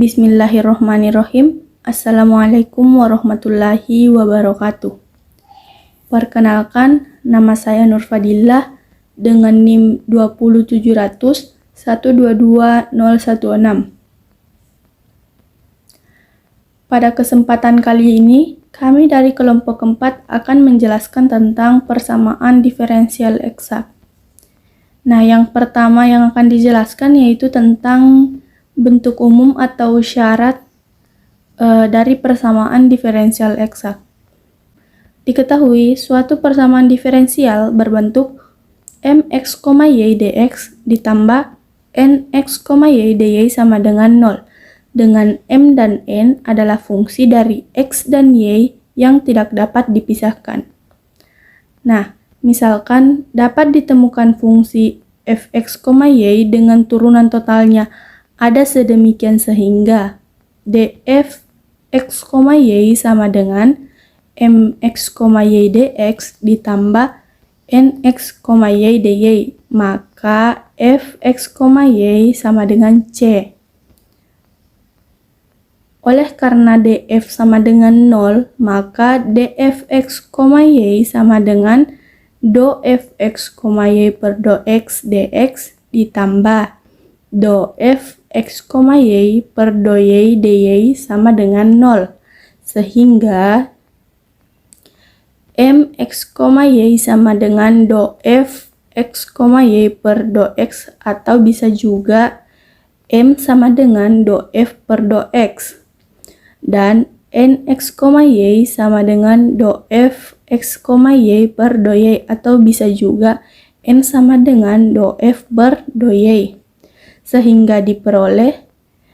Bismillahirrohmanirrohim. Assalamualaikum warahmatullahi wabarakatuh. Perkenalkan, nama saya Nur Fadillah dengan NIM 20700 122.016. Pada kesempatan kali ini, kami dari kelompok 4 akan menjelaskan tentang persamaan diferensial eksak. Nah, yang pertama yang akan dijelaskan yaitu tentang bentuk umum atau syarat dari persamaan diferensial eksak. Diketahui, suatu persamaan diferensial berbentuk mx, y dx ditambah nx, y dy sama dengan 0, dengan m dan n adalah fungsi dari x dan y yang tidak dapat dipisahkan. Nah, misalkan dapat ditemukan fungsi fx, y dengan turunan totalnya ada sedemikian sehingga df x, y sama dengan mx, y dx ditambah nx, y dy, maka fx, y sama dengan c. Oleh karena df sama dengan 0, maka dfx, y sama dengan do fx, y per do x dx ditambah do fx, y per do y dy sama dengan 0. Sehingga mx, y sama dengan do fx, y per do x, atau bisa juga m sama dengan do f per do x. Dan nx, y sama dengan do fx, y per do y, atau bisa juga n sama dengan do f per do y. Sehingga diperoleh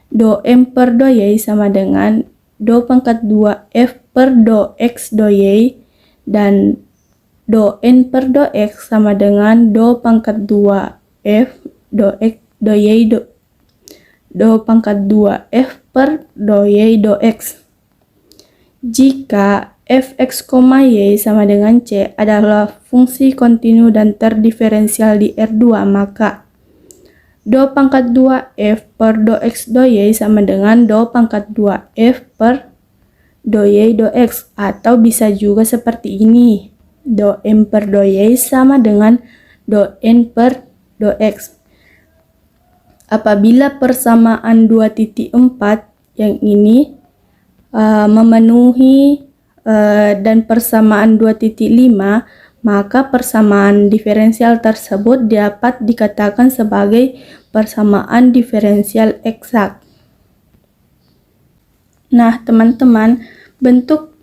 do m per do y sama dengan do pangkat 2 f per do x do y, dan do n per do x sama dengan do pangkat 2 f do x do y do pangkat 2 f per do y do x. Jika fx, y sama dengan c adalah fungsi kontinu dan terdiferensial di R2, maka do pangkat 2 f per do x do y sama dengan do pangkat 2 f per do y do x, atau bisa juga seperti ini, do m per do y sama dengan do n per do x. Apabila persamaan 2.4 yang ini memenuhi dan persamaan 2.5, maka persamaan diferensial tersebut dapat dikatakan sebagai persamaan diferensial eksak. Nah, teman-teman, bentuk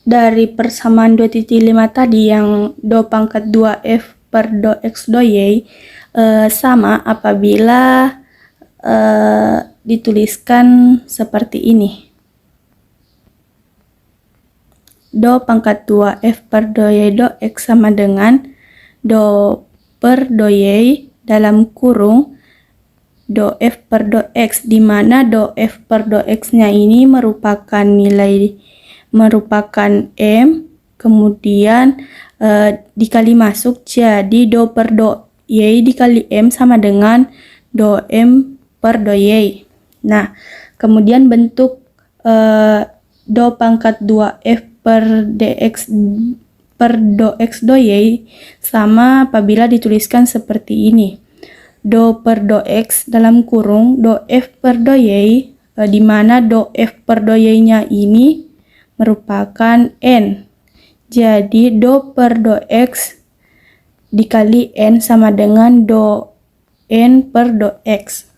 dari persamaan 2.5 tadi yang do pangkat 2 f per do x do y sama apabila dituliskan seperti ini. Do pangkat 2 f per do y do x sama dengan do per do y dalam kurung do f per do x, di mana do f per do x-nya ini merupakan m, kemudian dikali masuk, jadi do per do y dikali m sama dengan do m per do y. Nah, kemudian bentuk do pangkat 2 f per dx per do x do y sama apabila dituliskan seperti ini. Do per do x dalam kurung do f per do y, di mana do f per do y-nya ini merupakan n. Jadi do per do x dikali n sama dengan do n per do x.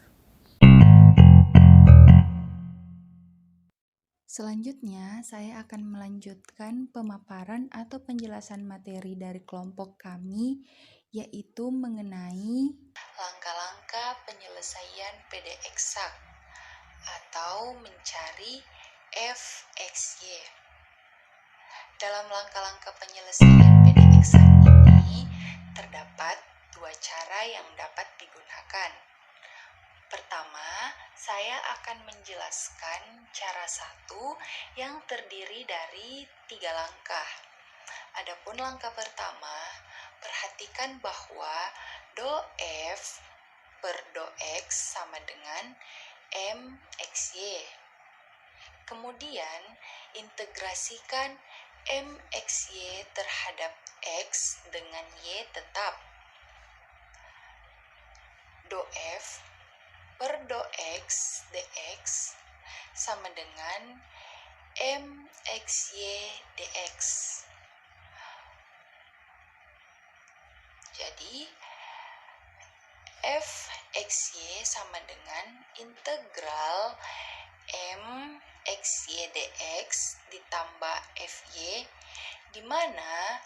Selanjutnya, saya akan melanjutkan pemaparan atau penjelasan materi dari kelompok kami, yaitu mengenai langkah-langkah penyelesaian PD eksak atau mencari fxy. Dalam langkah-langkah penyelesaian PD eksak ini, terdapat dua cara yang dapat digunakan. Pertama, saya akan menjelaskan cara satu yang terdiri dari 3 langkah. Adapun langkah pertama, perhatikan bahwa do f per do x sama dengan MXY. Kemudian integrasikan MXY terhadap X dengan Y tetap. Do F per do X dx sama dengan MXY dx. Jadi Fxy sama dengan integral MXY dx ditambah Fy, di mana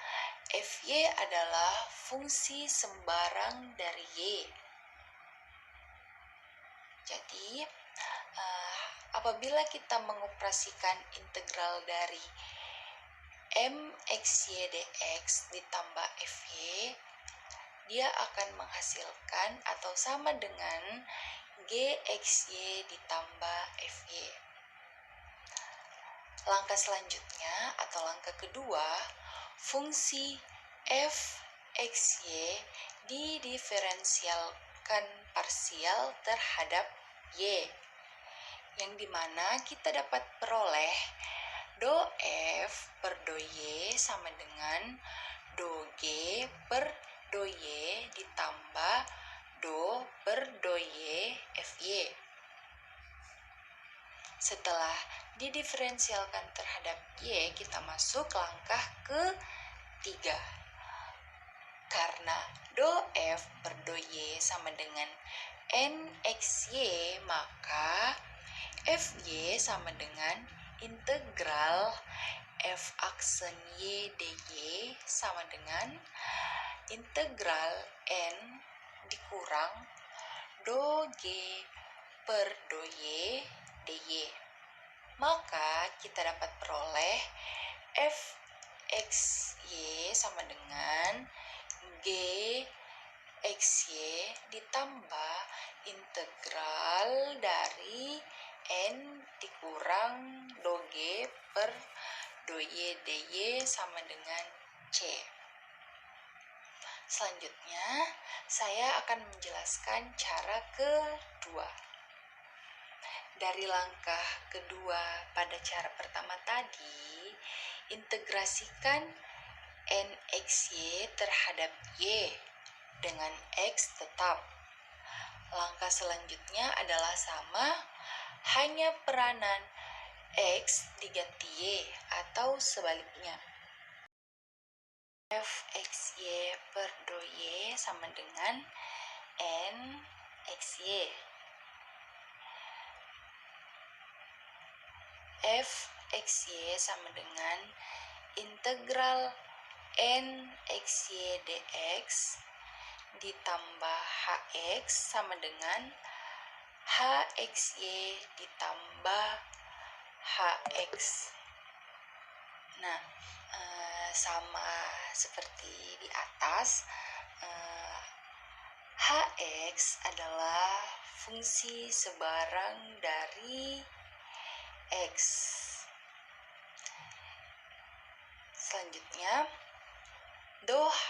Fy adalah fungsi sembarang dari Y. Jadi, apabila kita mengoperasikan integral dari MXY dx ditambah Fy, dia akan menghasilkan atau sama dengan GXY ditambah FY. Langkah selanjutnya atau langkah kedua, fungsi Fxy didiferensialkan parsial terhadap Y, yang dimana kita dapat peroleh do F per do Y sama dengan do G per do Y ditambah do per do Y Fy. Setelah didiferensialkan terhadap Y, kita masuk langkah ketiga. Karena do F per do Y sama dengan NXY, maka Fy sama dengan integral F aksen Y dy sama dengan integral N dikurang do G per do Y dy. Maka kita dapat peroleh Fxy sama dengan G XY ditambah integral dari N dikurang do G per do Y dy sama dengan C. Selanjutnya, saya akan menjelaskan cara kedua. Dari langkah kedua pada cara pertama tadi, integrasikan NXY terhadap Y dengan X tetap. Langkah selanjutnya adalah sama, hanya peranan X diganti Y atau sebaliknya. Fxy per do Y sama dengan NXY. Fxy sama dengan integral NXY dx ditambah Hx sama dengan Hxy ditambah Hx. Nah, sama seperti di atas, Hx adalah fungsi sebarang dari X. Selanjutnya, do H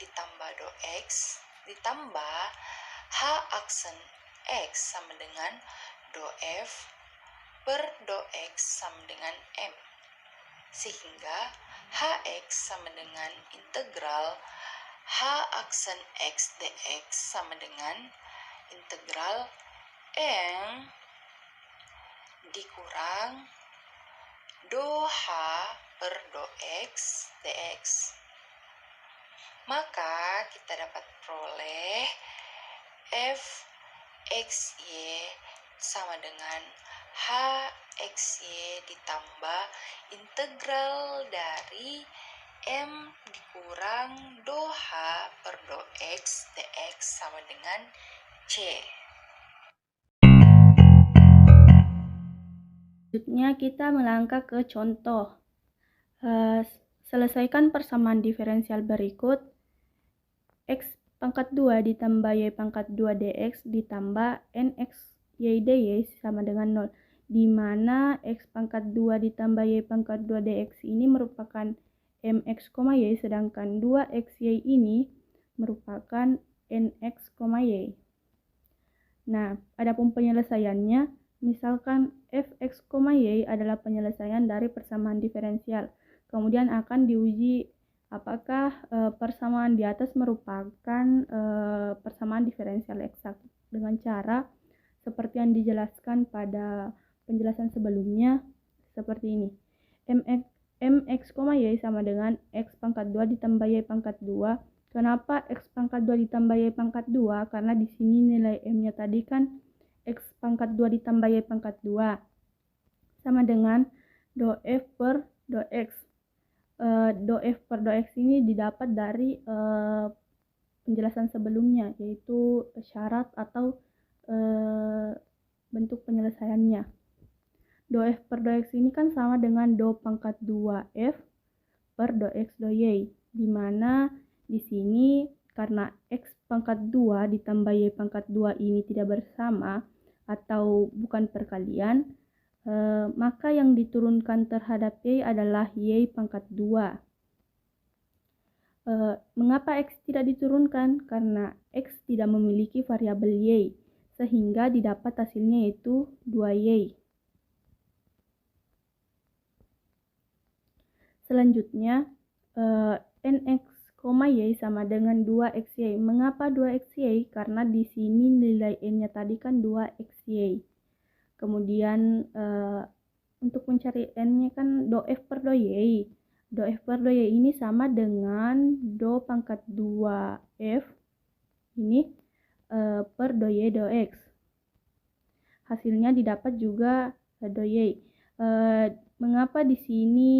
ditambah do X ditambah H aksen X sama dengan do F per do X sama dengan M. Sehingga Hx sama dengan integral H aksen X dx sama dengan integral N dikurang do H per do X dx. Maka kita dapat peroleh Fxy sama dengan Hxy ditambah integral dari M dikurang do H per do X dx sama dengan C. Selanjutnya kita melangkah ke contoh. Selesaikan persamaan diferensial berikut. X pangkat 2 ditambah Y pangkat 2 dx ditambah NX Y dy sama dengan 0, di mana X pangkat 2 ditambah Y pangkat 2 dx ini merupakan MX, Y, sedangkan 2XY ini merupakan NX, Y. Nah, adapun penyelesaiannya, misalkan fx, y adalah penyelesaian dari persamaan diferensial. Kemudian akan diuji apakah persamaan di atas merupakan persamaan diferensial eksak dengan cara seperti yang dijelaskan pada penjelasan sebelumnya seperti ini. mx, y sama dengan x pangkat 2 ditambah y pangkat 2. Kenapa x pangkat 2 ditambah y pangkat 2? Karena di sini nilai m-nya tadi kan x pangkat 2 ditambah y pangkat 2 sama dengan do f per do x. Do f per do x ini didapat dari penjelasan sebelumnya, yaitu syarat atau bentuk penyelesaiannya. Do f per do x ini kan sama dengan do pangkat 2f per do x do y, di mana di sini karena x pangkat 2 ditambah y pangkat 2 ini tidak bersama atau bukan perkalian, maka yang diturunkan terhadap y adalah y pangkat 2. Mengapa x tidak diturunkan? Karena x tidak memiliki variabel y, sehingga didapat hasilnya yaitu 2y. Selanjutnya, nx, y sama dengan 2xy. Mengapa 2xy? Karena di sini nilai n-nya tadi kan 2xy. Kemudian untuk mencari n-nya kan do f per do y. Do f per do y ini sama dengan do pangkat 2f ini per do y do x. Hasilnya didapat juga do y. Mengapa di sini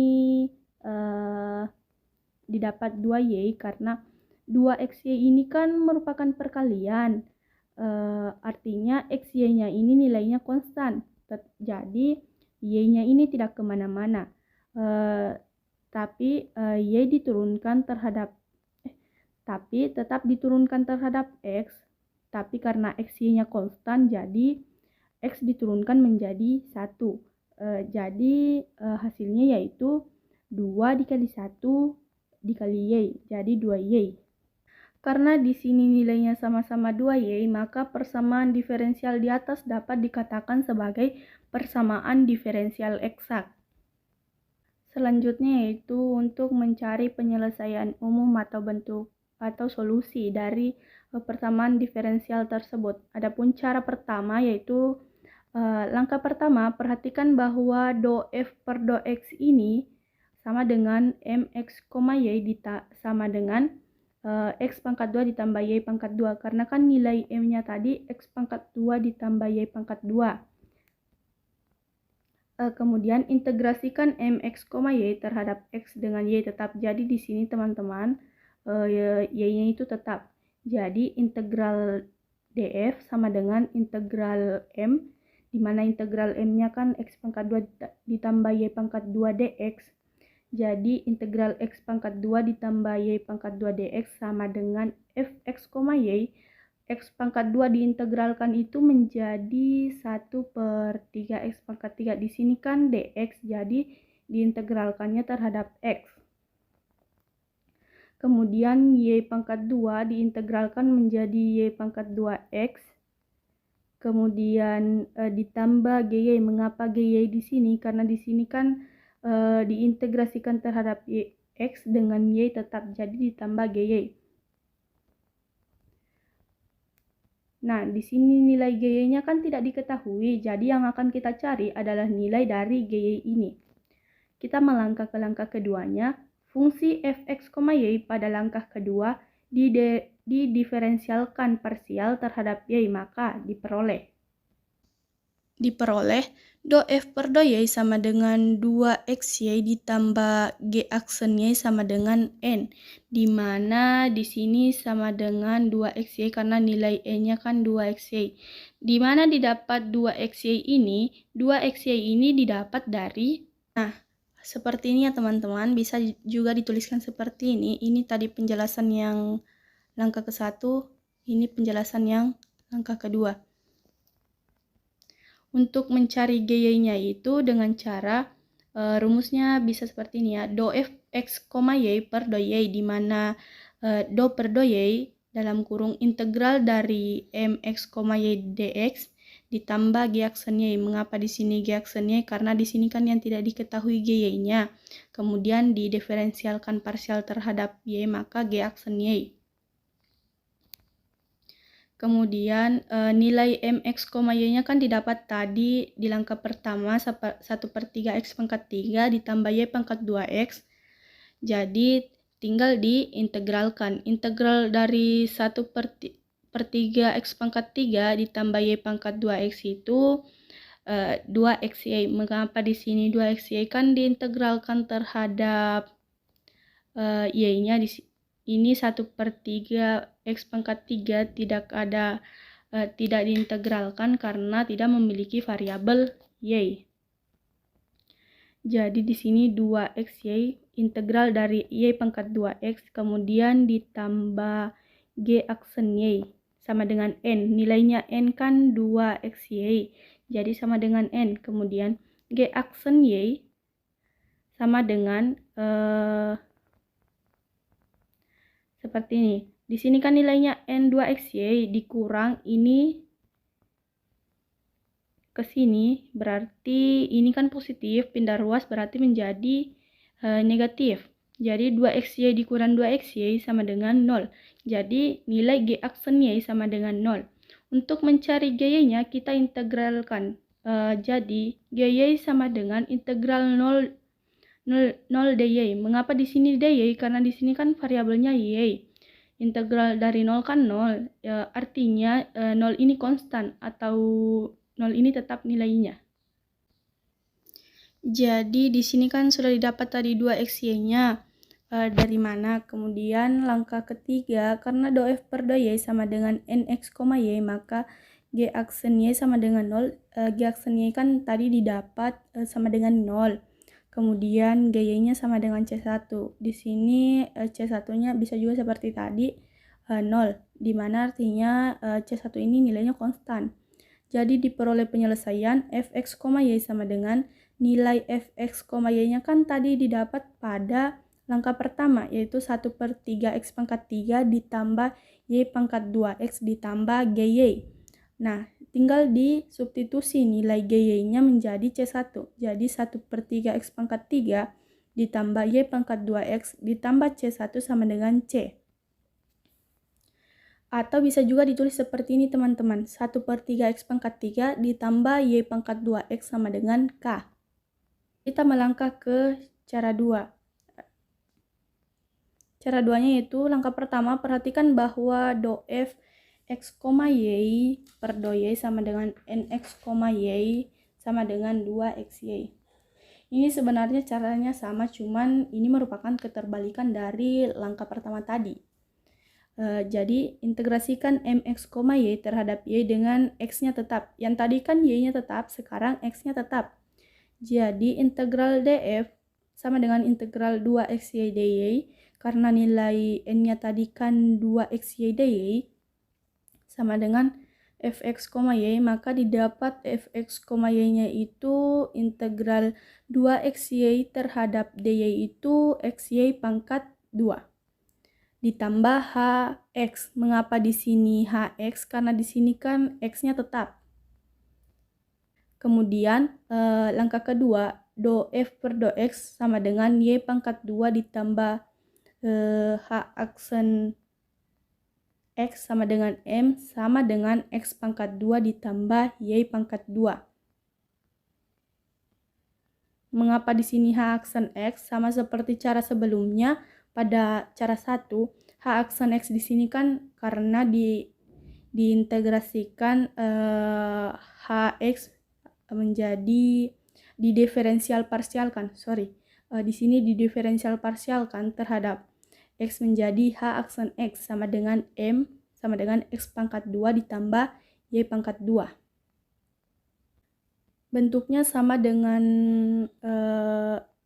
didapat 2y? Karena 2xy ini kan merupakan perkalian, artinya xy-nya ini nilainya konstan, jadi y-nya ini tidak kemana-mana, tapi y diturunkan terhadap tapi tetap diturunkan terhadap x, tapi karena xy-nya konstan jadi x diturunkan menjadi 1. Jadi hasilnya yaitu 2 dikali 1 dikali y, jadi 2y. Karena di sini nilainya sama-sama 2y, maka persamaan diferensial di atas dapat dikatakan sebagai persamaan diferensial eksak. Selanjutnya yaitu untuk mencari penyelesaian umum atau bentuk atau solusi dari persamaan diferensial tersebut. Adapun cara pertama yaitu langkah pertama, perhatikan bahwa do f per do x ini sama dengan mx, y sama dengan x pangkat 2 ditambah y pangkat 2. Karena kan nilai m-nya tadi x pangkat 2 ditambah y pangkat 2. Kemudian integrasikan mx, y terhadap x dengan y tetap. Jadi di sini teman-teman y-nya itu tetap. Jadi integral df sama dengan integral m, di mana integral m-nya kan x pangkat 2 ditambah y pangkat 2 dx. Jadi integral x pangkat 2 ditambah y pangkat 2 dx sama dengan fx, y. X pangkat 2 diintegralkan itu menjadi 1/3 x pangkat 3. Di sini kan dx, jadi diintegralkannya terhadap x. Kemudian y pangkat 2 diintegralkan menjadi y pangkat 2x. Kemudian ditambah gy. Mengapa gy di sini? Karena di sini kan diintegrasikan terhadap x dengan y tetap, jadi ditambah gy. Nah, di sini nilai gy-nya kan tidak diketahui, jadi yang akan kita cari adalah nilai dari gy ini. Kita melangkah ke langkah keduanya, fungsi fx, y pada langkah kedua didiferensialkan parsial terhadap y, maka diperoleh do f per do y sama dengan 2xy ditambah g aksen y sama dengan n, di mana di sini sama dengan 2xy karena nilai n-nya kan 2xy. Di mana didapat 2xy ini? 2xy ini didapat dari, nah seperti ini ya teman-teman, bisa juga dituliskan seperti ini. Ini tadi penjelasan yang langkah ke-1, ini penjelasan yang langkah kedua. Untuk mencari gy-nya itu dengan cara rumusnya bisa seperti ini ya, do fx, y per do y, di mana do per do y dalam kurung integral dari mx, y dx ditambah g aksen y. Mengapa di sini g aksen y? Karena di sini kan yang tidak diketahui y-nya. Kemudian didiferensialkan parsial terhadap y, maka g aksen y. Kemudian nilai mx, y-nya kan didapat tadi di langkah pertama 1/3 x pangkat 3 ditambah y pangkat 2x. Jadi tinggal diintegralkan. Integral dari 1/3 x pangkat 3 ditambah y pangkat 2x itu 2xy. Mengapa di sini 2xy? Kan diintegralkan terhadap y-nya ini 1/3 x pangkat 3 tidak diintegralkan karena tidak memiliki variabel y. Jadi di sini 2xy integral dari y pangkat 2x kemudian ditambah g aksen y sama dengan n. Nilainya n kan 2xy. Jadi sama dengan n. Kemudian g aksen y sama dengan seperti ini. Di sini kan nilainya n 2xy dikurang ini ke sini, berarti ini kan positif, pindah ruas berarti menjadi negatif. Jadi 2xy dikurang 2xy sama dengan 0. Jadi nilai g aksen y sama dengan 0. Untuk mencari gy-nya kita integralkan. Jadi gy sama dengan integral 0 dy. Mengapa di sini dy? Karena di sini kan variabelnya y. Integral dari 0 kan 0. Artinya 0 ini konstan atau 0 ini tetap nilainya. Jadi di sini kan sudah didapat tadi 2xy-nya. Dari mana? Kemudian langkah ketiga, karena do f per do y sama dengan nx, y, maka g aksen y sama dengan 0. G aksen y kan tadi didapat sama dengan 0. Kemudian gy-nya sama dengan c1. Di sini c1-nya bisa juga seperti tadi 0, di mana artinya c1 ini nilainya konstan. Jadi diperoleh penyelesaian fx, y sama dengan nilai fx, y-nya kan tadi didapat pada langkah pertama, yaitu 1/3 x pangkat 3 ditambah y pangkat 2x ditambah gy. Nah, tinggal disubstitusi nilai gy-nya menjadi c1. Jadi 1/3 x pangkat 3 ditambah y pangkat 2x ditambah c1 sama dengan c. Atau bisa juga ditulis seperti ini teman-teman. 1/3 x pangkat 3 ditambah y pangkat 2x sama dengan k. Kita melangkah ke cara 2. Cara 2-nya yaitu langkah pertama, perhatikan bahwa do f x, y per do y sama dengan nx, y sama dengan 2xy. Ini sebenarnya caranya sama, cuman ini merupakan keterbalikan dari langkah pertama tadi. Jadi integrasikan mx, y terhadap y dengan x-nya tetap. Yang tadi kan y-nya tetap, sekarang x-nya tetap. Jadi integral df sama dengan integral 2xy dy, karena nilai n-nya tadi kan 2xy dy sama dengan fx, y, maka didapat fx, y-nya itu integral 2xy terhadap dy itu xy pangkat 2 ditambah hx. Mengapa di sini hx? Karena di sini kan x-nya tetap. Kemudian langkah kedua, do f per do x sama dengan y pangkat 2 ditambah h aksen x sama dengan m sama dengan x pangkat 2 ditambah y pangkat 2. Mengapa di sini h aksen x? Sama seperti cara sebelumnya pada cara 1, h aksen x di sini kan karena diintegrasikan hx menjadi didiferensial parsialkan. Di sini didiferensial parsialkan terhadap x menjadi h aksen x sama dengan m sama dengan x pangkat 2 ditambah y pangkat 2. Bentuknya sama dengan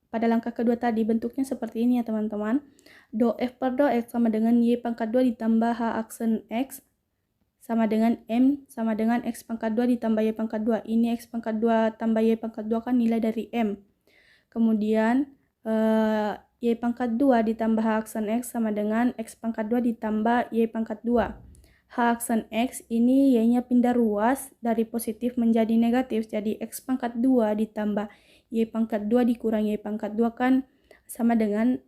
pada langkah kedua tadi, bentuknya seperti ini ya teman-teman. Do f per do x sama dengan y pangkat 2 ditambah h aksen x sama dengan m sama dengan x pangkat 2 ditambah y pangkat 2. Ini x pangkat 2 tambah y pangkat 2 kan nilai dari m. Kemudian Y pangkat 2 ditambah H aksen X sama dengan X pangkat 2 ditambah Y pangkat 2. H aksen X ini Y-nya pindah ruas dari positif menjadi negatif. Jadi X pangkat 2 ditambah Y pangkat 2 dikurang Y pangkat 2 kan sama dengan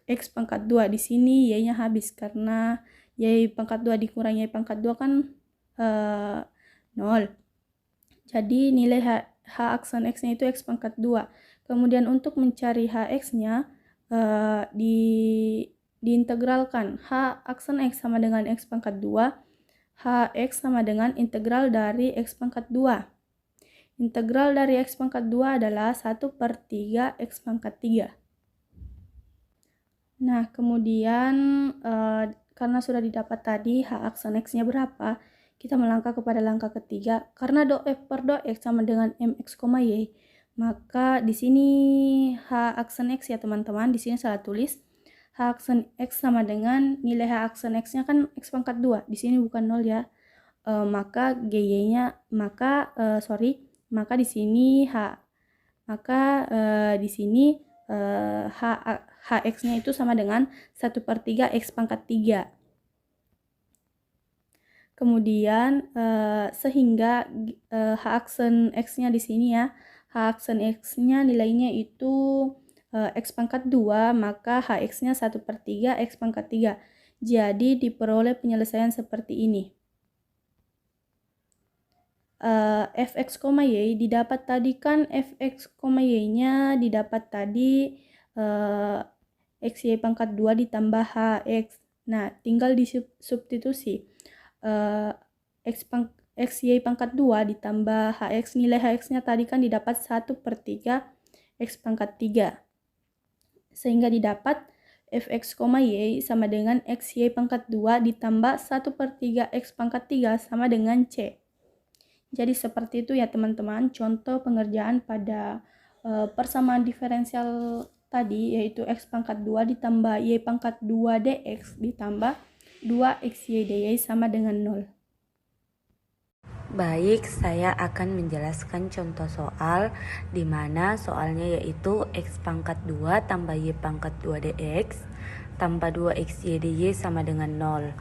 X pangkat 2. Di sini Y-nya habis karena Y pangkat 2 dikurang Y pangkat 2 kan 0. Jadi nilai H aksen X-nya itu X pangkat 2. Kemudian untuk mencari Hx-nya diintegralkan. H aksen X sama dengan X pangkat 2. Hx sama dengan integral dari X pangkat 2. Integral dari X pangkat 2 adalah 1/3 X pangkat 3. Nah, kemudian karena sudah didapat tadi H aksen X-nya berapa, kita melangkah kepada langkah ketiga. Karena do F per do X sama dengan Mx, Y, maka di sini H aksen X ya teman-teman, di sini salah tulis. H aksen X sama dengan nilai H aksen X-nya kan X pangkat 2. Di sini bukan 0 ya. Maka GY-nya maka di sini di sini Hx-nya itu sama dengan 1/3 X pangkat 3. Kemudian sehingga H aksen X-nya di sini ya, H aksen X-nya nilainya itu X pangkat 2, maka Hx-nya 1/3 X pangkat 3. Jadi diperoleh penyelesaian seperti ini. Fx, Y didapat tadi kan Fx, Y-nya didapat tadi XY pangkat 2 ditambah Hx. Nah, tinggal disubstitusi. XY pangkat 2 ditambah Hx, nilai Hx-nya tadi kan didapat 1/3 X pangkat 3. Sehingga didapat Fx, Y sama dengan XY pangkat 2 ditambah 1/3 X pangkat 3 sama dengan C. Jadi seperti itu ya teman-teman, contoh pengerjaan pada persamaan diferensial tadi, yaitu X pangkat 2 ditambah Y pangkat 2 dx ditambah 2xy dy sama dengan 0. Baik, saya akan menjelaskan contoh soal di mana soalnya yaitu X pangkat 2 tambah Y pangkat 2 dx tambah 2xy dy sama dengan 0.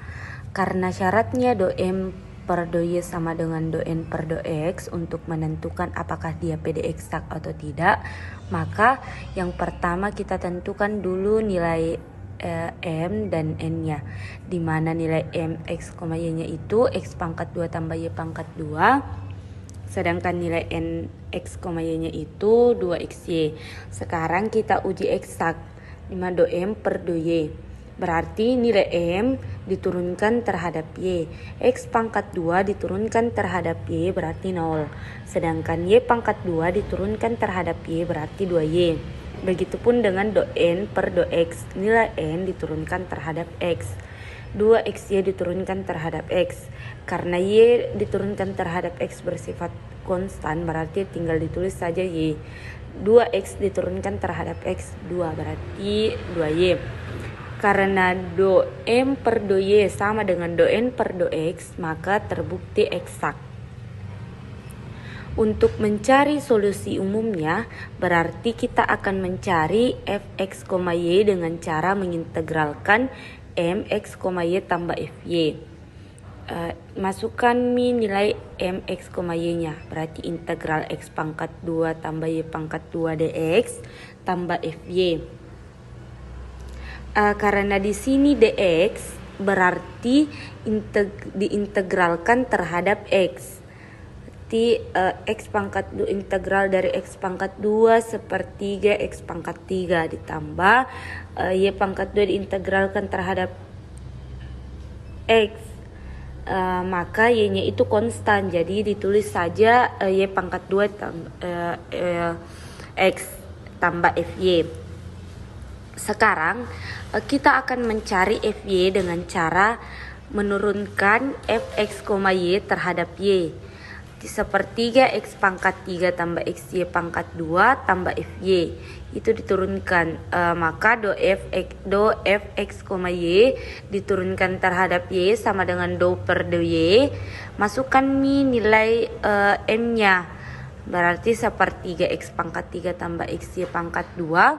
Karena syaratnya do M per do Y sama dengan do N per do X untuk menentukan apakah dia PD eksak atau tidak, maka yang pertama kita tentukan dulu nilai M dan N-nya, di mana nilai M X, Y-nya itu X pangkat 2 tambah Y pangkat 2, sedangkan nilai N X, Y-nya itu 2XY. Sekarang kita uji eksak, di mana do M per do Y. Berarti nilai M diturunkan terhadap Y. X pangkat 2 diturunkan terhadap Y berarti 0. Sedangkan Y pangkat 2 diturunkan terhadap Y berarti 2Y. Begitupun dengan do N per do X. Nilai N diturunkan terhadap X. 2XY diturunkan terhadap X. Karena Y diturunkan terhadap X bersifat konstan, berarti tinggal ditulis saja Y. 2X diturunkan terhadap X, 2 berarti 2Y. Karena do M per do Y sama dengan do N per do X, maka terbukti eksak. Untuk mencari solusi umumnya, berarti kita akan mencari Fx, Y dengan cara mengintegralkan Mx, Y tambah Fy. Masukkan nilai Mx, Y-nya, berarti integral X pangkat 2 tambah Y pangkat 2 dx tambah Fy. Karena di sini dx berarti diintegralkan terhadap X. X pangkat 2 integral dari X pangkat 2 1/3 X pangkat 3 ditambah Y pangkat 2 diintegralkan terhadap X, maka Y-nya itu konstan, jadi ditulis saja Y pangkat 2 X tambah Fy. Sekarang kita akan mencari Fy dengan cara menurunkan Fx, Y terhadap Y. 1/3 X pangkat 3 tambah XY pangkat 2 tambah FY itu diturunkan, maka do Fx, Y diturunkan terhadap Y sama dengan do per do Y. Masukkan nilai M-nya, berarti 1/3 X pangkat 3 tambah XY pangkat 2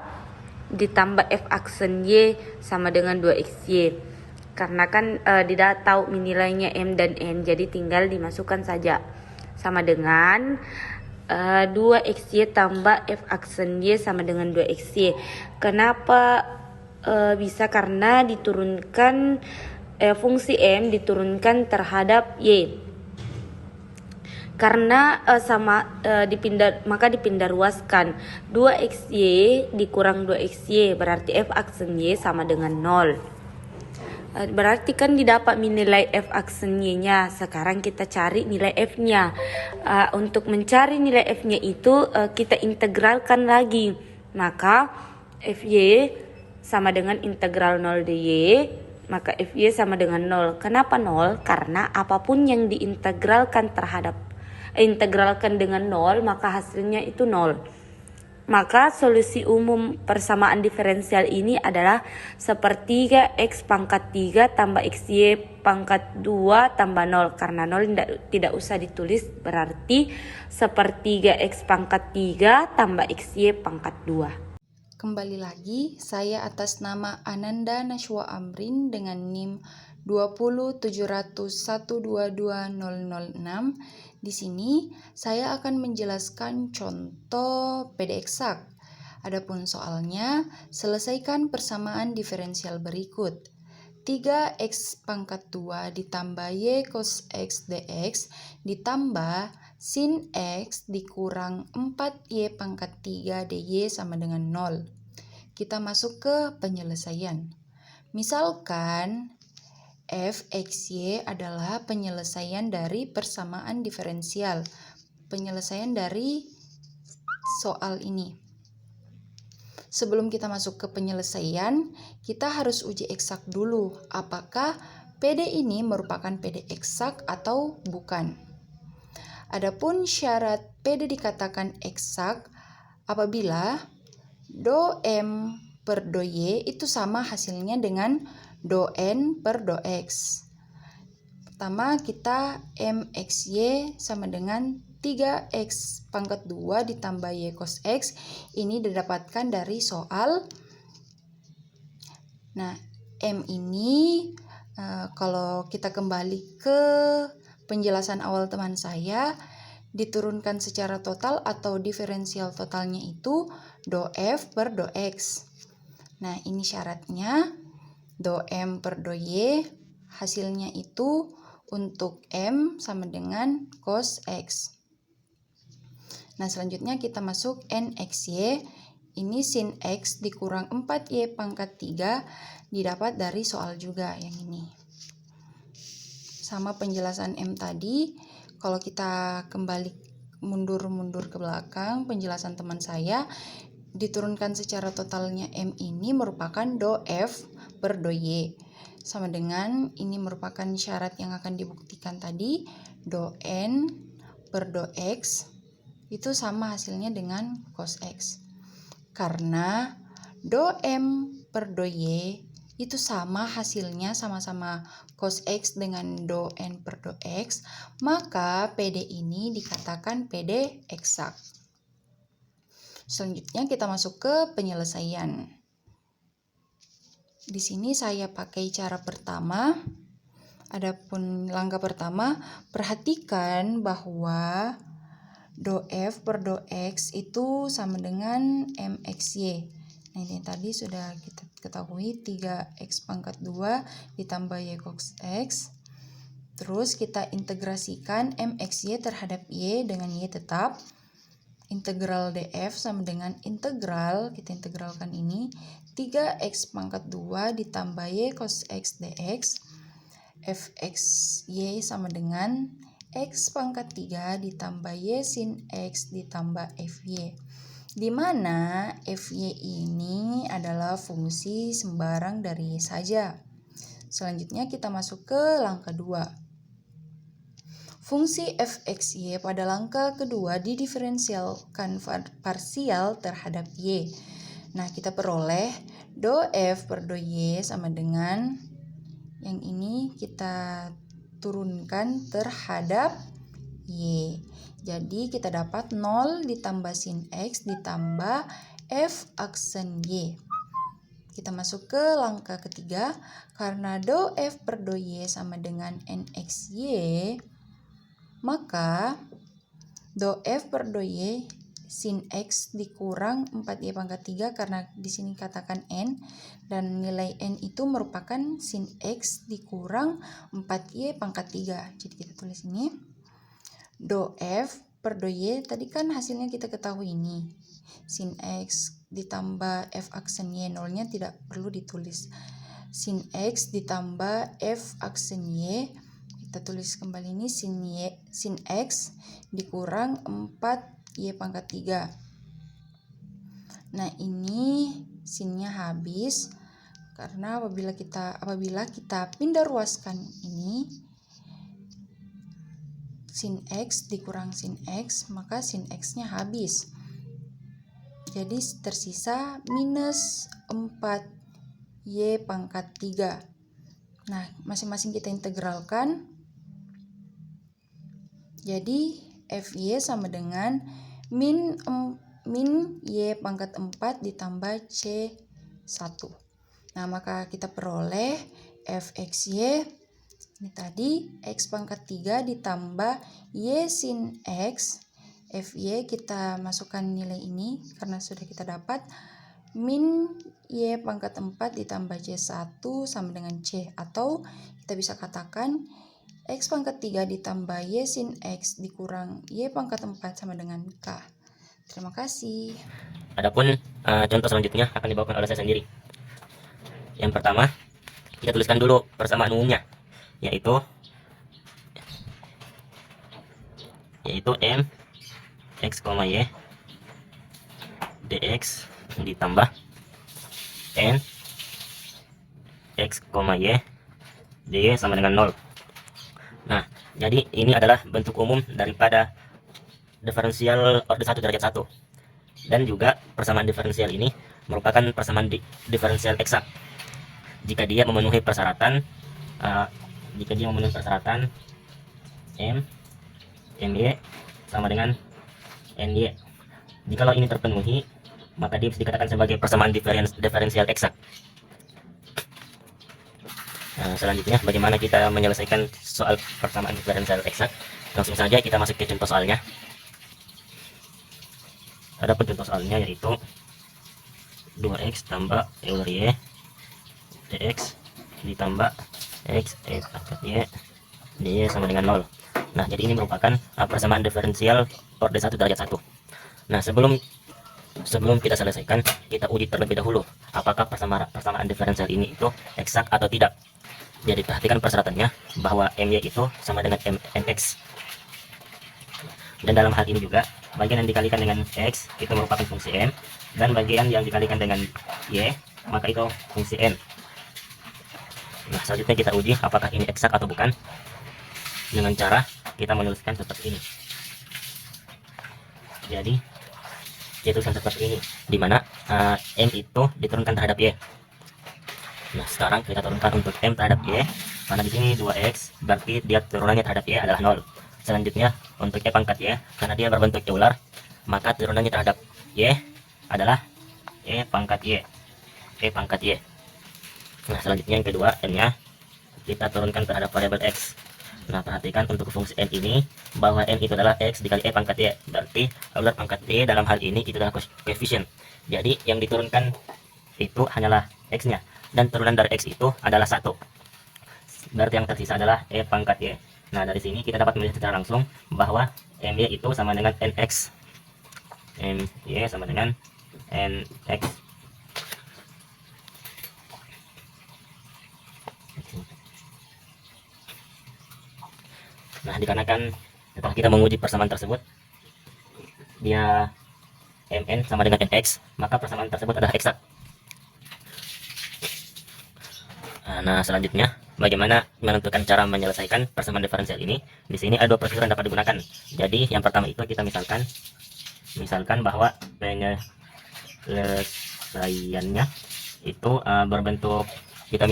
ditambah F aksen Y sama dengan 2XY. Karena kan tidak tahu nilainya M dan N, jadi tinggal dimasukkan saja. Sama dengan 2XY tambah F aksen Y sama dengan 2XY. Kenapa bisa? Karena diturunkan fungsi M diturunkan terhadap Y. Karena maka dipindah ruaskan 2XY dikurang 2XY, berarti F aksen Y sama dengan 0. Berarti kan didapat nilai F aksen Y-nya. Sekarang kita cari nilai F-nya. Untuk mencari nilai F-nya itu kita integralkan lagi. Maka Fy sama dengan integral 0 dy. Maka Fy sama dengan 0. Kenapa 0? Karena apapun yang diintegralkan integralkan dengan 0, maka hasilnya itu 0. Maka solusi umum persamaan diferensial ini adalah sepertiga X pangkat 3 tambah XY pangkat 2 tambah 0. Karena 0 tidak usah ditulis, berarti sepertiga X pangkat 3 tambah XY pangkat 2. Kembali lagi, saya atas nama Ananda Nashwa Amrin dengan NIM 20700122006. Di sini saya akan menjelaskan contoh PD eksak. Adapun soalnya, selesaikan persamaan diferensial berikut. 3x pangkat 2 ditambah y cos x dx ditambah sin x dikurang 4y pangkat 3 dy sama dengan 0. Kita masuk ke penyelesaian. Misalkan fxy adalah penyelesaian dari persamaan diferensial. Penyelesaian dari soal ini. Sebelum kita masuk ke penyelesaian, kita harus uji eksak dulu. Apakah PD ini merupakan PD eksak atau bukan? Adapun syarat PD dikatakan eksak apabila do M per do Y itu sama hasilnya dengan do N per do X. Pertama kita MXY sama dengan 3X pangkat 2 ditambah Y cos X. Ini didapatkan dari soal. Nah, M ini kalau kita kembali ke penjelasan awal teman saya, diturunkan secara total atau diferensial totalnya itu do F per do X. Nah, ini syaratnya. Do M per do Y hasilnya itu untuk M sama dengan cos X. Nah, selanjutnya kita masuk NXY. Ini sin X dikurang 4Y pangkat 3 didapat dari soal juga yang ini. Sama penjelasan M tadi, kalau kita kembali mundur ke belakang, penjelasan teman saya, diturunkan secara totalnya M ini merupakan do F per do Y. Sama dengan ini merupakan syarat yang akan dibuktikan tadi, do N per do X itu sama hasilnya dengan cos X. Karena do M per do Y itu sama hasilnya sama-sama cos X dengan do N per do X, maka PD ini dikatakan PD eksak. Selanjutnya kita masuk ke penyelesaian. Di sini saya pakai cara pertama. Adapun langkah pertama, perhatikan bahwa do F per do X itu sama dengan MXY. Nah, ini tadi sudah kita ketahui 3X pangkat 2 ditambah Y cos X. Terus kita integrasikan MXY terhadap Y dengan Y tetap. Integral DF sama dengan integral, kita integralkan ini, 3X pangkat 2 ditambah Y cos X dx. Fxy sama dengan X pangkat 3 ditambah Y sin X ditambah Fy. Di mana Fy ini adalah fungsi sembarang dari Y saja. Selanjutnya kita masuk ke langkah 2. Fungsi fxy pada langkah kedua didiferensialkan parsial terhadap y. Nah, kita peroleh do f per do y sama dengan yang ini kita turunkan terhadap y. Jadi kita dapat 0 ditambah sin x ditambah f aksen y. Kita masuk ke langkah ketiga. Karena do F per do Y sama dengan NXY, maka do F per do Y sin X dikurang 4Y pangkat 3, karena di sini katakan N, dan nilai N itu merupakan sin X dikurang 4Y pangkat 3. Jadi kita tulis ini. Do F per do Y, tadi kan hasilnya kita ketahui ini. Sin X ditambah F aksen Y, nolnya tidak perlu ditulis. Sin X ditambah F aksen Y, kita tulis kembali ini sin X dikurang 4Y pangkat 3. Nah, ini sinnya habis, karena apabila kita pindah ruaskan ini, sin X dikurang sin X, maka sin X-nya habis. Jadi tersisa minus 4Y pangkat 3. Nah, masing-masing kita integralkan. Jadi FY sama dengan min Y pangkat 4 ditambah C1. Nah, maka kita peroleh FXY, ini tadi X pangkat 3 ditambah Y sin X. FY kita masukkan nilai ini karena sudah kita dapat min Y pangkat 4 ditambah C1 sama dengan C, atau kita bisa katakan X pangkat 3 ditambah Y sin X dikurang Y pangkat 4 sama dengan K. Terima kasih. Adapun contoh selanjutnya akan dibawakan oleh saya sendiri. Yang pertama, kita tuliskan dulu persamaan umumnya, yaitu M X, Y dx ditambah N X, Y dy sama dengan 0. Nah, jadi ini adalah bentuk umum daripada diferensial orde 1 derajat 1. Dan juga persamaan diferensial ini merupakan persamaan diferensial eksak jika dia memenuhi persyaratan MY sama dengan NY. Jikalau ini terpenuhi, maka dia bisa dikatakan sebagai persamaan diferensial eksak. Nah, selanjutnya bagaimana kita menyelesaikan soal persamaan diferensial eksak? Langsung saja kita masuk ke contoh soalnya. Ada contoh soalnya, yaitu 2x tambah Euler Y dx ditambah x pangkat Y dy sama dengan 0. Nah, jadi ini merupakan persamaan diferensial orde 1 derajat 1. Nah, sebelum kita selesaikan, kita uji terlebih dahulu apakah persamaan diferensial ini itu eksak atau tidak. Jadi perhatikan persyaratannya bahwa MY itu sama dengan MX. Dan dalam hal ini juga, bagian yang dikalikan dengan X itu merupakan fungsi M, dan bagian yang dikalikan dengan Y, maka itu fungsi N. Nah, selanjutnya kita uji apakah ini eksak atau bukan, dengan cara kita menuliskan seperti ini. Jadi kita tuliskan seperti ini, dimana M itu diturunkan terhadap Y. Nah, sekarang kita turunkan untuk M terhadap Y, karena di sini 2x, berarti dia turunannya terhadap Y adalah 0. Selanjutnya untuk E pangkat Y, karena dia berbentuk Euler, maka turunannya terhadap Y adalah E pangkat Y. Nah, selanjutnya yang kedua, N-nya kita turunkan terhadap variabel X. Nah, perhatikan untuk fungsi N ini, bahwa N itu adalah X dikali E pangkat Y, berarti Euler pangkat Y dalam hal ini itu adalah koefisien. Jadi yang diturunkan itu hanyalah X-nya, dan turunan dari X itu adalah 1. Berarti yang tersisa adalah E pangkat Y. Nah, dari sini kita dapat melihat secara langsung bahwa MY itu sama dengan NX. MY sama dengan NX. Nah, dikarenakan setelah kita menguji persamaan tersebut, dia MN sama dengan NX, maka persamaan tersebut adalah eksak. Nah, selanjutnya bagaimana menentukan cara menyelesaikan persamaan diferensial ini? Di sini ada 2 prosedur yang dapat digunakan. Jadi yang pertama itu kita misalkan bahwa penyelesaiannya itu berbentuk, kita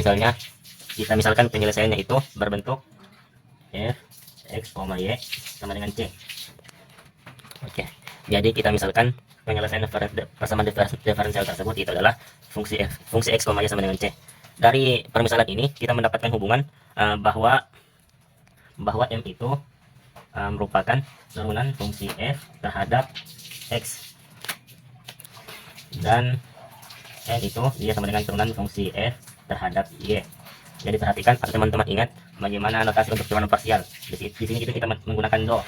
misalkan penyelesaiannya itu berbentuk f x, y sama dengan c. Oke, jadi kita misalkan penyelesaian persamaan diferensial tersebut itu adalah fungsi x, y sama dengan c. Dari permisalan ini kita mendapatkan hubungan bahwa m itu merupakan turunan fungsi f terhadap x, dan n itu dia sama dengan turunan fungsi f terhadap y. Jadi perhatikan atau teman-teman ingat bagaimana notasi untuk turunan parsial. Di sini kita menggunakan do,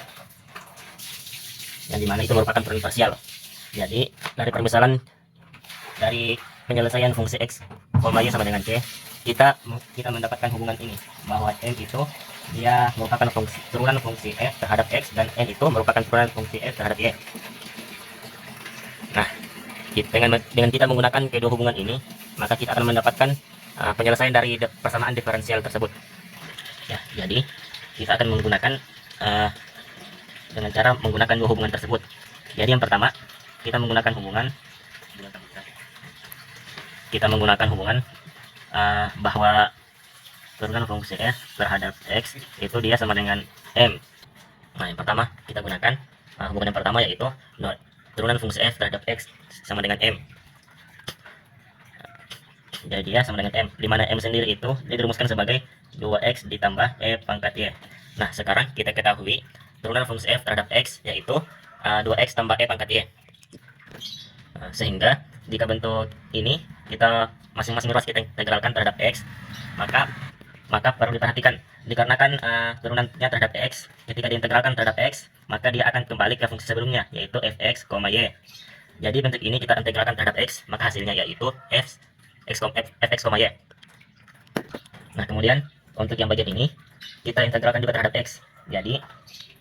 yang dimana itu merupakan turunan parsial. Jadi dari permisalan dari penyelesaian fungsi x, y sama dengan c, kita mendapatkan hubungan ini bahwa m itu dia merupakan turunan fungsi f terhadap x, dan n itu merupakan turunan fungsi f terhadap y. Nah, dengan kita menggunakan kedua hubungan ini, maka kita akan mendapatkan penyelesaian dari persamaan diferensial tersebut. Ya, jadi kita akan menggunakan dengan cara menggunakan dua hubungan tersebut. Jadi yang pertama, kita menggunakan hubungan bahwa turunan fungsi f terhadap x itu dia sama dengan m. Nah, yang pertama kita gunakan hubungan yang pertama, yaitu turunan fungsi f terhadap x sama dengan m. Jadi dia sama dengan m, dimana m sendiri itu dia dirumuskan sebagai 2x ditambah e pangkat y. Nah, sekarang kita ketahui turunan fungsi f terhadap x yaitu 2x tambah e pangkat y. Sehingga jika bentuk ini kita masing-masing ruas kita integralkan terhadap x, maka perlu diperhatikan dikarenakan turunannya terhadap x, ketika diintegralkan terhadap x maka dia akan kembali ke fungsi sebelumnya, yaitu fx, y. Jadi bentuk ini kita integralkan terhadap x, maka hasilnya yaitu fx, y. Nah, kemudian untuk yang bagian ini kita integralkan juga terhadap x. Jadi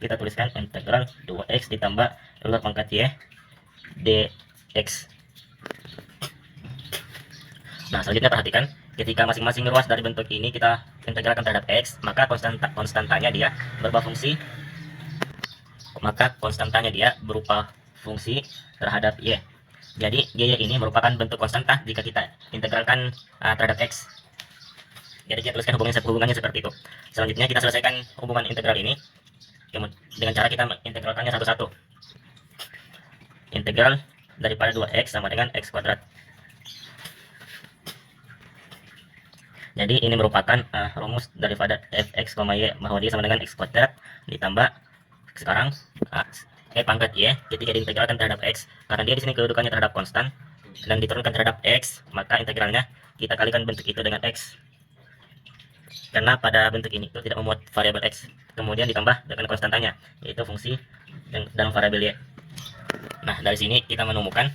kita tuliskan integral 2x ditambah e pangkat y dx. Nah, selanjutnya perhatikan ketika masing-masing ruas dari bentuk ini kita integralkan terhadap x, maka konstantanya dia berupa fungsi terhadap y. Jadi y ini merupakan bentuk konstanta jika kita integralkan terhadap x. Jadi kita tuliskan hubungannya seperti itu. Selanjutnya kita selesaikan hubungan integral ini dengan cara kita mengintegralkannya satu-satu. Integral daripada 2x sama dengan x kuadrat. Jadi ini merupakan rumus daripada fx, y, bahwa dia sama dengan x kuadrat ditambah sekarang e pangkat y ketika diintegralkan terhadap x, karena dia di sini kedudukannya terhadap konstan dan diturunkan terhadap x, maka integralnya kita kalikan bentuk itu dengan x. Karena pada bentuk ini itu tidak memuat variabel x, kemudian ditambah dengan konstantanya, yaitu fungsi dalam variabel y. Nah, dari sini kita menemukan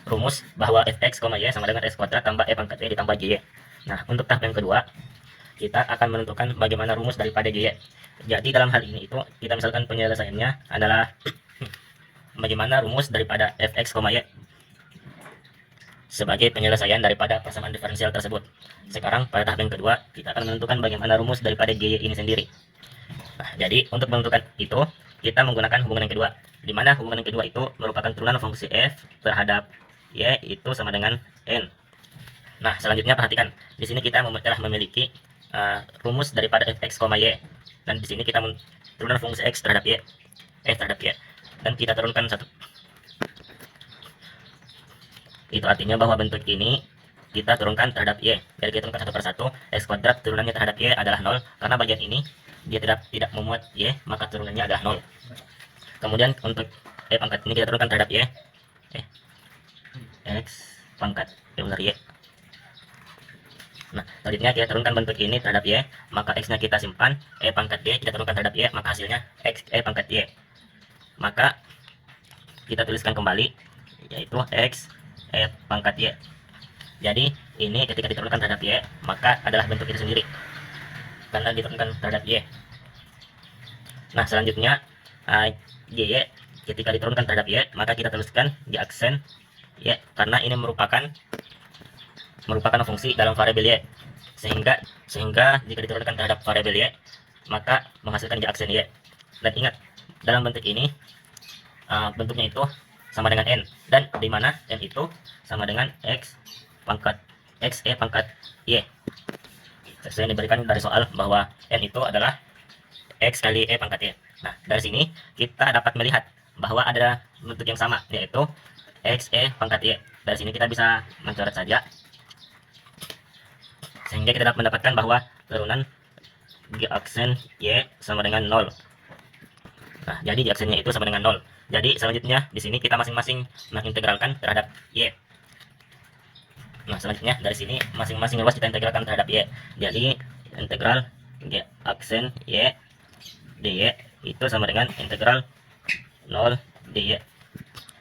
rumus bahwa fx, y sama dengan x kuadrat tambah e pangkat y ditambah y. Nah, untuk tahap yang kedua, kita akan menentukan bagaimana rumus daripada y. Jadi dalam hal ini itu kita misalkan penyelesaiannya adalah bagaimana rumus daripada fx, y sebagai penyelesaian daripada persamaan diferensial tersebut. Sekarang pada tahap yang kedua kita akan menentukan bagaimana rumus daripada y ini sendiri. Nah, jadi untuk menentukan itu kita menggunakan hubungan yang kedua, di mana hubungan yang kedua itu merupakan turunan fungsi f terhadap y itu sama dengan n. Nah, selanjutnya perhatikan di sini kita telah memiliki rumus daripada fx, y, dan di sini kita turunan fungsi x terhadap y, f terhadap y, dan kita turunkan satu. Itu artinya bahwa bentuk ini kita turunkan terhadap y. Jadi kita turunkan satu per satu. X kuadrat turunannya terhadap y adalah 0, karena bagian ini dia tidak memuat y, maka turunannya adalah 0. Kemudian untuk e pangkat ini kita turunkan terhadap y, x pangkat ular y. Nah, selanjutnya kita turunkan bentuk ini terhadap y, maka x nya kita simpan, e pangkat y kita turunkan terhadap y, maka hasilnya x e pangkat y. Maka kita tuliskan kembali, yaitu x e pangkat y. Jadi ini ketika diturunkan terhadap y, maka adalah bentuk itu sendiri, karena diturunkan terhadap y. Nah, selanjutnya y ketika diturunkan terhadap y, maka kita tuliskan di aksen y, karena ini merupakan fungsi dalam variabel y, sehingga jika diturunkan terhadap variabel y maka menghasilkan di aksen y. Dan ingat, dalam bentuk ini bentuknya itu sama dengan n, dan di mana n itu sama dengan x e pangkat y. Sesuai yang diberikan dari soal bahwa n itu adalah x kali e pangkat y. Nah, dari sini kita dapat melihat bahwa ada bentuk yang sama, yaitu xe pangkat y. Dari sini kita bisa mencoret saja, sehingga kita dapat mendapatkan bahwa turunan g aksen y sama dengan 0. Nah, jadi g aksennya itu sama dengan 0. Jadi selanjutnya di sini kita masing-masing mengintegralkan terhadap y. Nah, selanjutnya dari sini masing-masing ruas kita integralkan terhadap y. Jadi integral g aksen y dy itu sama dengan integral 0 dy.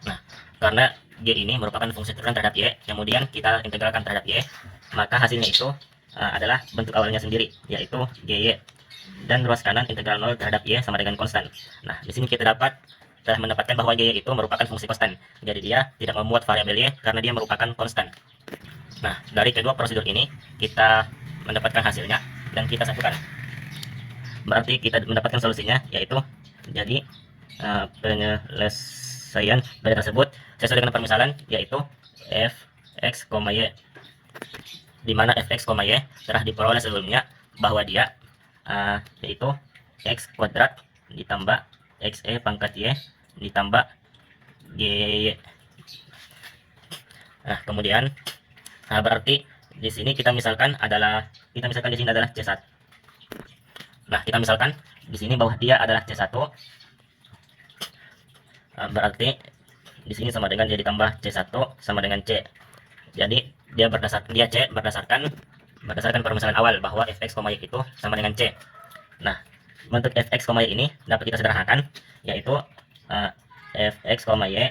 Nah, karena g ini merupakan fungsi turunan terhadap y, kemudian kita integralkan terhadap y, maka hasilnya itu adalah bentuk awalnya sendiri, yaitu gy. Dan ruas kanan integral 0 terhadap y sama dengan konstan. Nah, di sini kita telah mendapatkan bahwa y itu merupakan fungsi konstan. Jadi dia tidak memuat variabel y karena dia merupakan konstan. Nah, dari kedua prosedur ini kita mendapatkan hasilnya dan kita satukan. Berarti kita mendapatkan solusinya, yaitu jadi penyelesaian dari tersebut sesuai dengan permisalan, yaitu fx, y, di mana fx, y telah diperoleh sebelumnya bahwa dia yaitu x kuadrat ditambah xe pangkat y ditambah gy. Nah, kemudian berarti di sini kita misalkan di sini adalah C1. Nah, kita misalkan di sini bahwa dia adalah C1. Berarti di sini sama dengan jadi tambah C1 sama dengan C. Jadi dia C berdasarkan permisalan awal bahwa fx, y itu sama dengan C. Nah, bentuk fx, y ini dapat kita sederhanakan, yaitu fx, y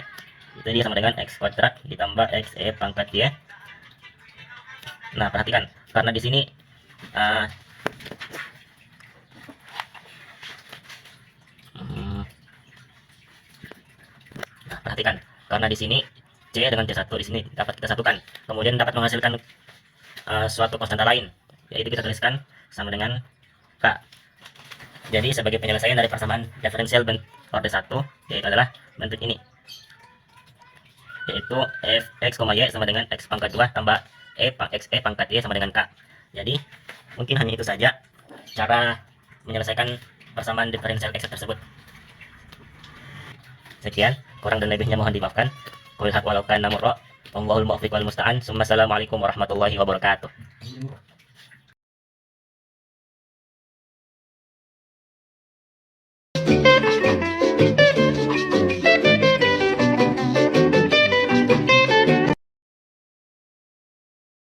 itu dia sama dengan x kuadrat ditambah xe pangkat y. Nah, perhatikan, karena di sini perhatikan, karena di sini C dengan C1 di sini dapat kita satukan, kemudian dapat menghasilkan suatu konstanta lain, yaitu kita tuliskan sama dengan K. Jadi sebagai penyelesaian dari persamaan diferensial orde 1, yaitu adalah bentuk ini, yaitu fx, y sama dengan x pangkat 2 tambah xe pangkat y sama dengan K. Jadi mungkin hanya itu saja cara menyelesaikan persamaan diferensial x tersebut. Sekian, kurang dan lebihnya mohon dimaafkan. Qul haq walau kana murra, wallahul muwaffiq wal musta'an. Assalamualaikum warahmatullahi wabarakatuh.